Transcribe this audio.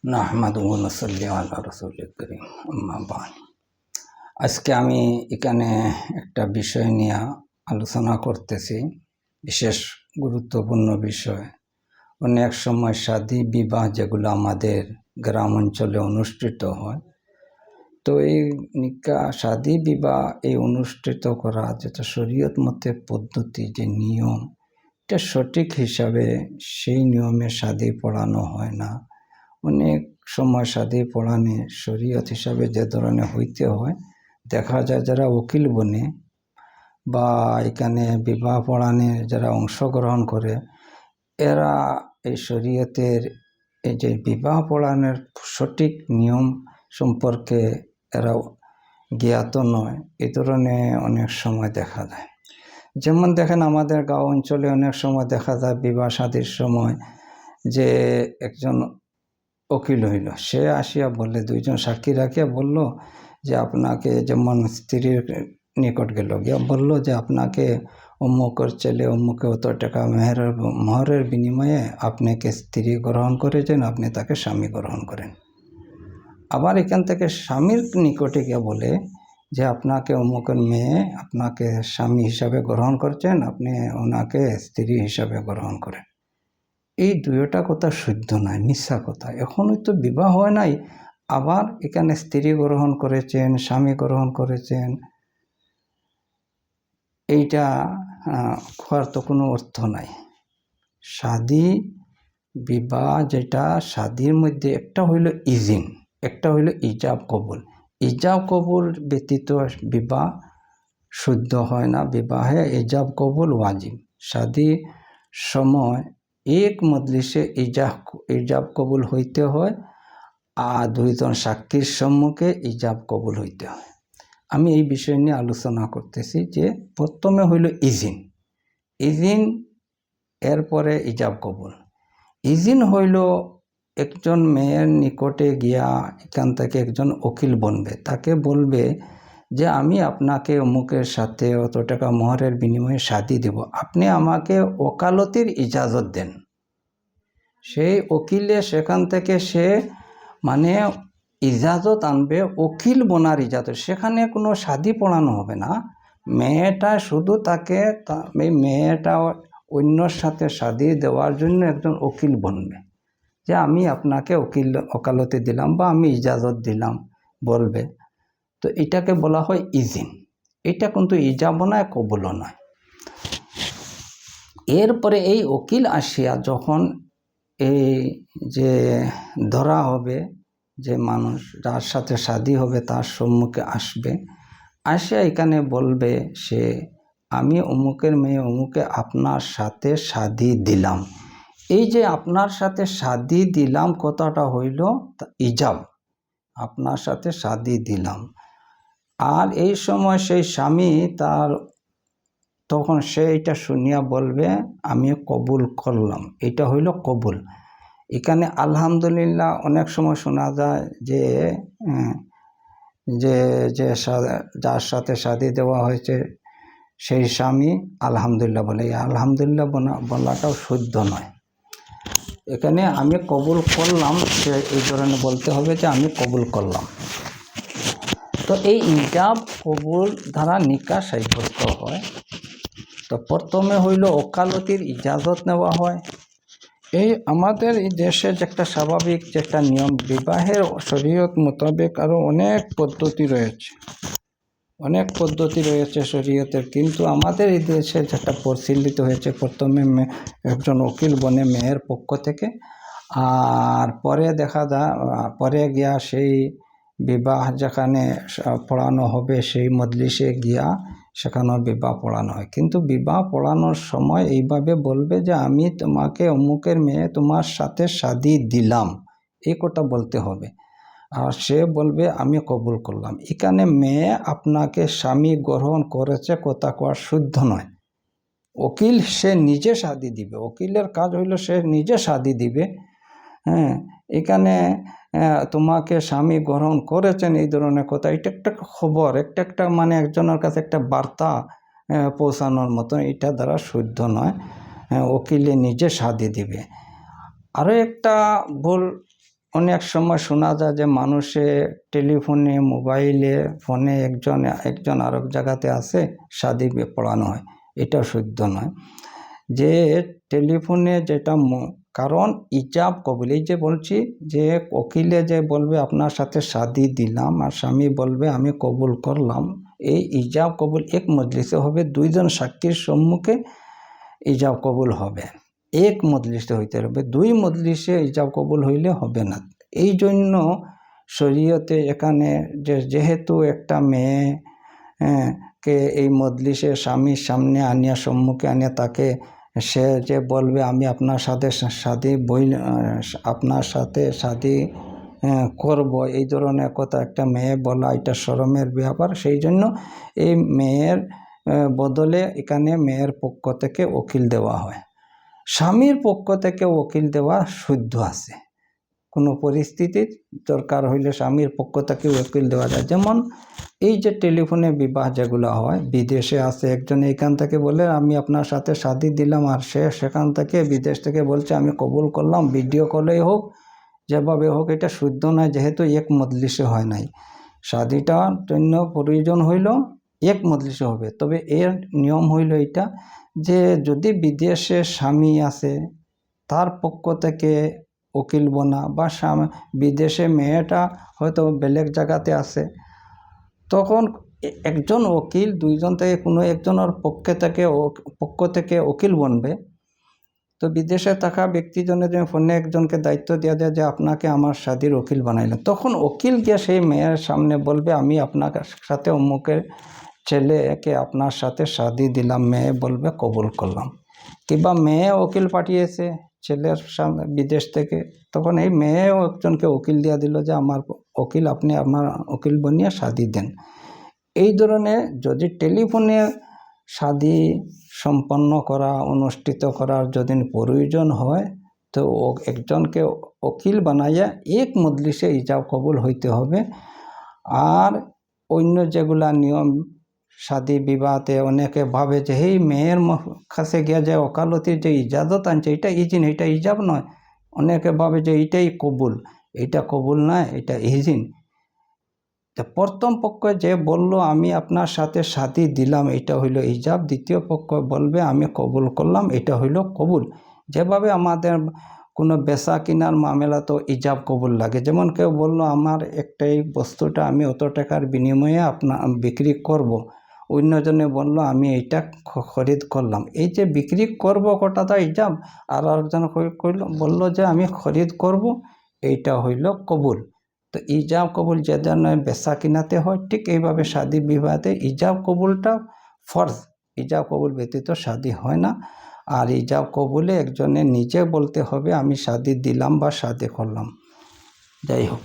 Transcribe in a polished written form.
নাহমাদুহু ওয়া নুসাল্লি আলা রাসূলিল কারীম আম্মা বা'দ। আজকে আমি এখানে একটা বিষয় নিয়ে আলোচনা করতেছি, বিশেষ গুরুত্বপূর্ণ বিষয়। অনেক সময় শাদী বিবাহ যেগুলো আমাদের গ্রাম অঞ্চলে অনুষ্ঠিত হয়, তো এই নিকাহ শাদী বিবাহ এই অনুষ্ঠিত করা যেটা শরীয়ত মতে পদ্ধতি, যে নিয়ম, এটা সঠিক হিসাবে সেই নিয়মে শাদী পড়ানো হয় না। অনেক সময় শাদী পড়ানে শরীয়ত হিসাবে যে ধরনের হইতে হয়, দেখা যায় যারা উকিল বনে বা এখানে বিবাহ পড়ানে যারা অংশগ্রহণ করে, এরা এই শরীয়তের এই যে বিবাহ পড়ানোর সঠিক নিয়ম সম্পর্কে এরা জ্ঞাত নয়। এই ধরনের অনেক সময় দেখা যায়। যেমন দেখেন, আমাদের গাঁও অঞ্চলে অনেক সময় দেখা যায় বিবাহ শাদীর সময় যে একজন উকিল হইল, সে আসিয়া বললে, দুইজন সাক্ষী রাখিয়া বলল যে আপনাকে, যেমন স্ত্রীর নিকট গেল, গিয়া বলল যে আপনাকে অমুকের ছেলে অমুকে অত টাকা মোহরের বিনিময়ে আপনাকে স্ত্রী গ্রহণ করেছেন, আপনি তাকে স্বামী গ্রহণ করেন। আবার এখান থেকে স্বামীর নিকটে গিয়ে বলে যে আপনাকে অমুকের মেয়ে আপনাকে স্বামী হিসাবে গ্রহণ করছেন, আপনি ওনাকে স্ত্রী হিসাবে গ্রহণ করেন। এই দুইটা কথা শুদ্ধ নয়, মিথ্যা কথা। এখনই তো বিবাহ হয় নাই, আবার এখানে স্ত্রী গ্রহণ করেছেন, স্বামী গ্রহণ করেছেন, এইটা হওয়ার তো কোনো অর্থ নাই। শাদী বিবাহ যেটা, শাদীর মধ্যে একটা হইল ইজিন, একটা হইল ইজাব কবুল। ইজাব কবুল ব্যতীত বিবাহ শুদ্ধ হয় না। বিবাহে ইজাব কবুল ওয়াজিব। শাদীর সময় এক মজলিসে ইজাব কবুল হইতে হয়, আর দুইজন সাক্ষীর সম্মুখে ইজাব কবুল হইতে হয়। আমি এই বিষয় নিয়ে আলোচনা করতেছি। যে প্রথমে হইল ইজিন, এরপরে ইজাব কবুল। ইজিন হইল একজন মেয়ের নিকটে গিয়া এখান থেকে একজন উকিল বনবে, তাকে বলবে যে আমি আপনাকে অমুকের সাথে অত টাকা মোহরের বিনিময়ে শাদী দেব, আপনি আমাকে ওকালতির ইজাজত দেন। সেই উকিলে সেখান থেকে সে মানে ইজাজত আনবে, উকিল বনার ইজাজত। সেখানে কোনো শাদী পড়ানো হবে না। মেয়েটা শুধু তাকে মেয়েটা অন্যর সাথে শাদী দেওয়ার জন্য একজন উকিল বনবে, যে আমি আপনাকে ওকালতি দিলাম বা আমি ইজাজত দিলাম বলবে। তো এটাকে বলা হয় ইজিন। এটা কিন্তু ইজাবও নয়, কবুলও নয়। এরপরে এই উকিল আসিয়া যখন এই যে ধরা হবে, যে মানুষ যার সাথে শাদী হবে তার সম্মুখে আসবে, আসিয়া এখানে বলবে সে, আমি অমুকের মেয়ে অমুকে আপনার সাথে শাদী দিলাম। এই যে আপনার সাথে শাদী দিলাম কথাটা হইল ইজাব, আপনার সাথে শাদী দিলাম। আর এই সময় সেই স্বামী তখন সে এটা শুনিয়া বলবে আমি কবুল করলাম। এটা হইল কবুল। এখানে আলহামদুলিল্লাহ অনেক সময় শোনা যায় যে যে যার সাথে শাদী দেওয়া হয়েছে সেই স্বামী আলহামদুলিল্লাহ বলে। এই আলহামদুলিল্লাহ বলাটাও শুদ্ধ নয়। এখানে আমি কবুল করলাম, সে এই ধরনের বলতে হবে যে আমি কবুল করলাম। তো এই ইজাব কবুল দ্বারা নিকাহ সাব্যস্ত হয়। তো প্রথমে হইল ওকালতির ইজাজত নেওয়া হয়। এই আমাদের এই দেশের যে একটা স্বাভাবিক যে একটা নিয়ম, বিবাহের শরীয়ত মোতাবেক আরও অনেক পদ্ধতি রয়েছে শরীয়তের, কিন্তু আমাদের এই দেশে যেটা পরিচালিত হয়েছে, প্রথমে একজন উকিল বনে মেয়ের পক্ষ থেকে, আর পরে দেখা যায় পরে গিয়া সেই বিবাহ যেখানে পড়ানো হবে সেই মজলিসে গিয়া সেখানেও বিবাহ পড়ানো হয়। কিন্তু বিবাহ পড়ানোর সময় এইভাবে বলবে যে আমি তোমাকে অমুকের মেয়ে তোমার সাথে শাদী দিলাম, এই কথা বলতে হবে। আর সে বলবে আমি কবুল করলাম। এখানে মেয়ে আপনাকে স্বামী গ্রহণ করেছে কথা কোয়া শুদ্ধ নয়। উকিল সে নিজে শাদী দিবে, উকিলের কাজ হইল সে নিজে শাদী দিবে। হ্যাঁ, এখানে তোমাকে স্বামী গ্রহণ করেছেন এই ধরনের কথা, এটা একটা খবর, একটা মানে একজনের কাছে একটা বার্তা পৌঁছানোর মতন, এটা দ্বারা শুদ্ধ নয়। উকিলে নিজে শাদী দিবে। আরও একটা ভুল অনেক সময় শোনা যায় যে মানুষে টেলিফোনে মোবাইলে ফোনে একজন আরেক জায়গাতে আছে শাদি পড়ানো হয়, এটা সত্য নয়। যে টেলিফোনে যেটা কারণ ইজাব কবুল, এই যে বলছি যে উকিলে যে বলবে আপনার সাথে শাদি দিলাম আর স্বামী বলবে আমি কবুল করলাম, এই ইজাব কবুল এক মজলিসে হবে, দুইজন সাক্ষীর সম্মুখে ইজাব কবুল হবে, এক মজলিসে হইতে হবে, দুই মজলিসে ইজাব কবুল হইলে হবে না। এই জন্য শরীয়তে এখানে যেহেতু একটা মেয়ে কে এই মজলিসে স্বামীর সামনে আনিয়া সম্মুখে আনিয়া তাকে সে যে বলবে আমি আপনার সাথে শাদি করব, এই ধরনের কথা একটা মেয়ে বলা এটা শরমের ব্যাপার। সেই জন্য এই মেয়ের বদলে এখানে মেয়ের পক্ষ থেকে উকিল দেওয়া হয়। স্বামীর পক্ষ থেকে উকিল দেওয়া শুদ্ধ আছে, কোনো পরিস্থিতির দরকার হইলে স্বামীর পক্ষ থেকে উকিল দেওয়া যায়। যেমন এই যে টেলিফোনে বিবাহ যেগুলো হয়, বিদেশে আছে একজন, এখান থেকে বলে আমি আপনার সাথে শাদি দিলাম, আর সে সেখান থেকে বিদেশ থেকে বলছে আমি কবুল করলাম, ভিডিও কলেই হোক যেভাবে হোক, এটা শুদ্ধ নয়, যেহেতু এক মজলিসে হয় নাই। শাদিটার জন্য প্রয়োজন হইল এক মজলিসে হবে, তবে এর নিয়ম হইল এটা যে যদি বিদেশে স্বামী আছে তার পক্ষ থেকে উকিল বনা, বা বিদেশে মেয়েটা হয়তো বেলেগ জায়গাতে আছে, তখন একজন উকিল দুইজন থেকে কোনো একজনের পক্ষ থেকে উকিল বনবে। তো বিদেশে থাকা ব্যক্তিজনের ফোনে একজনকে দায়িত্ব দেওয়া যায় যে আপনাকে আমার শাদির উকিল বানাইলেন, তখন উকিল গিয়ে সেই মেয়ের সামনে বলবে আমি আপনার সাথে অমুকের ছেলেকে আপনার সাথে শাদি দিলাম, মেয়ে বলবে কবুল করলাম। কিংবা মেয়ে উকিল পাঠিয়েছে ছেলের সামনে বিদেশ থেকে, তখন এই মেয়েও একজনকে উকিল দিয়া দিল যে আমার উকিল, আপনি আমার উকিল বানিয়ে শাদি দেন। এই ধরনের যদি টেলিফোনে শাদি সম্পন্ন করা, অনুষ্ঠিত করার যদি প্রয়োজন হয়, তো একজনকে উকিল বানাইয়া এক মজলিসে ইজাব কবুল হইতে হবে। আর অন্য যেগুলা নিয়ম শাদি বিবাহতে অনেকে ভাবে যে এই মেয়ের কাছে গিয়ে যে ওকালতির যে ইজাজত আনছে এটা ইজিন, এটা ইজাব নয়। অনেকে ভাবে যে এইটাই কবুল, এটা কবুল নয়, এটা ইজিন। প্রথম পক্ষ যে বলল আমি আপনার সাথে শাদি দিলাম, এটা হইল ইজাব। দ্বিতীয় পক্ষ বলবে আমি কবুল করলাম, এটা হইল কবুল। যেভাবে আমাদের কোনো বেচা কিনার মামলা তো ইজাব কবুল লাগে। যেমন কেউ বলল আমার একটাই বস্তুটা আমি অত টাকার বিনিময়ে বিক্রি করব, অন্যজনে বলল আমি এইটা খরিদ করলাম, এই যে বিক্রি করব কথাটা ইজাব, আর আরেকজন বলল যে আমি খরিদ করব, এইটা হইল কবুল। তো ইজাব কবুল যে ধরনের বেচা কিনাতে হয়, ঠিক এইভাবে শাদি বিবাহতে ইজাব কবুলটা ফরজ। ইজাব কবুল ব্যতীত শাদি হয় না। আর ইজাব কবুলে একজনে নিজে বলতে হবে আমি শাদি দিলাম বা শাদি করলাম। যাই হোক।